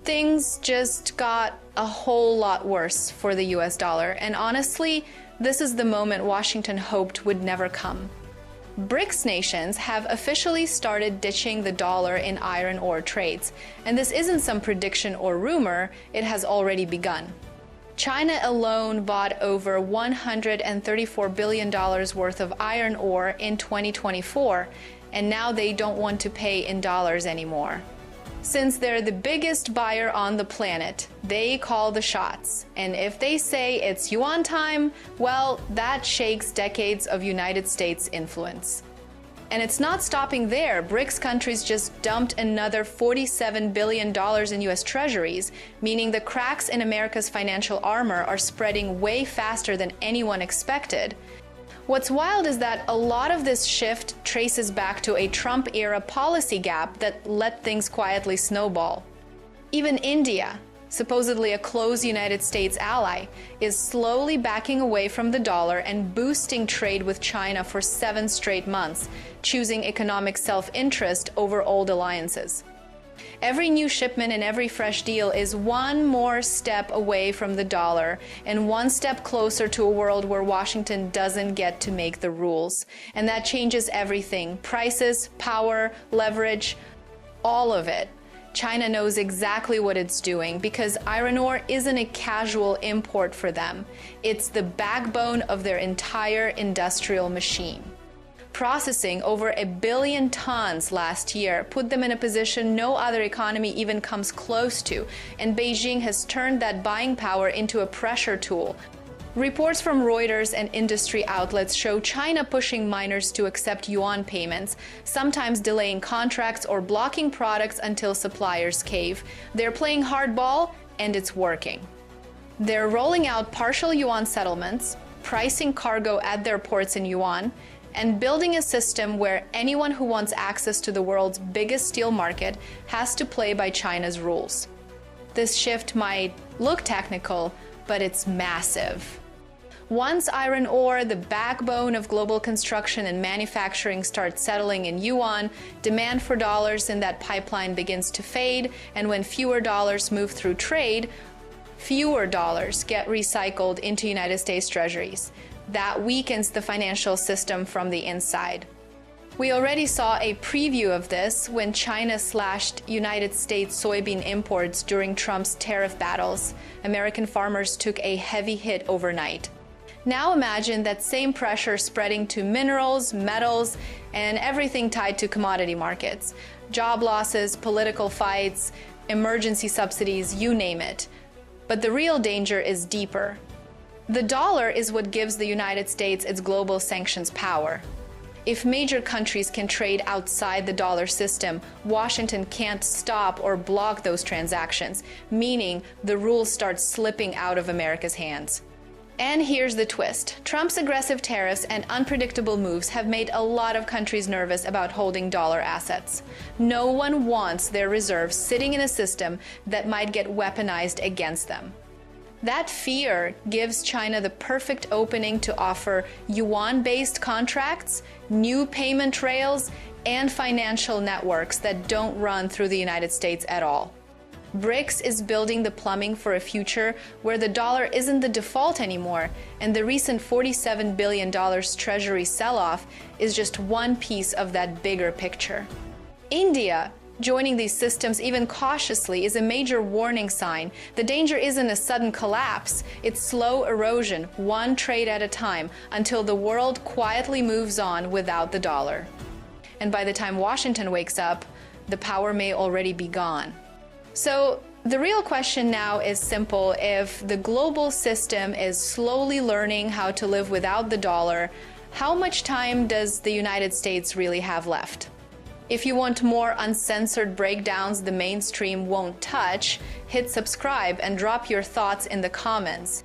things just got a whole lot worse for the US dollar, and honestly, this is the moment Washington hoped would never come. BRICS nations have officially started ditching the dollar in iron ore trades, and this isn't some prediction or rumor, it has already begun. China alone bought over $134 billion worth of iron ore in 2024, and now they don't want to pay in dollars anymore. Since they're the biggest buyer on the planet, they call the shots. And if they say it's yuan time, well, that shakes decades of United States influence. And it's not stopping there. BRICS countries just dumped another $47 billion in US Treasuries, meaning the cracks in America's financial armor are spreading way faster than anyone expected. What's wild is that a lot of this shift traces back to a Trump-era policy gap that let things quietly snowball. Even India, supposedly a close United States ally, is slowly backing away from the dollar and boosting trade with China for 7 straight months, choosing economic self-interest over old alliances. Every new shipment and every fresh deal is one more step away from the dollar and one step closer to a world where Washington doesn't get to make the rules. And that changes everything: prices, power, leverage, all of it. China knows exactly what it's doing because iron ore isn't a casual import for them. It's the backbone of their entire industrial machine. Processing over 1 billion tons last year put them in a position no other economy even comes close to, and Beijing has turned that buying power into a pressure tool. Reports from Reuters and industry outlets show China pushing miners to accept yuan payments, sometimes delaying contracts or blocking products until suppliers cave. They're playing hardball, and it's working. They're rolling out partial yuan settlements, pricing cargo at their ports in yuan, and building a system where anyone who wants access to the world's biggest steel market has to play by China's rules. This shift might look technical, but it's massive. Once iron ore, the backbone of global construction and manufacturing, starts settling in yuan, demand for dollars in that pipeline begins to fade, and when fewer dollars move through trade, fewer dollars get recycled into United States Treasuries. That weakens the financial system from the inside. We already saw a preview of this when China slashed United States soybean imports during Trump's tariff battles. American farmers took a heavy hit overnight. Now imagine that same pressure spreading to minerals, metals, and everything tied to commodity markets. Job losses, political fights, emergency subsidies, you name it. But the real danger is deeper. The dollar is what gives the United States its global sanctions power. If major countries can trade outside the dollar system, Washington can't stop or block those transactions, meaning the rules start slipping out of America's hands. And here's the twist. Trump's aggressive tariffs and unpredictable moves have made a lot of countries nervous about holding dollar assets. No one wants their reserves sitting in a system that might get weaponized against them. That fear gives China the perfect opening to offer yuan-based contracts, new payment trails, and financial networks that don't run through the United States at all. BRICS is building the plumbing for a future where the dollar isn't the default anymore, and the recent $47 billion Treasury sell-off is just one piece of that bigger picture. India joining these systems even cautiously is a major warning sign. The danger isn't a sudden collapse, it's slow erosion, one trade at a time, until the world quietly moves on without the dollar. And by the time Washington wakes up, the power may already be gone. So the real question now is simple. If the global system is slowly learning how to live without the dollar, how much time does the United States really have left? If you want more uncensored breakdowns the mainstream won't touch, hit subscribe and drop your thoughts in the comments.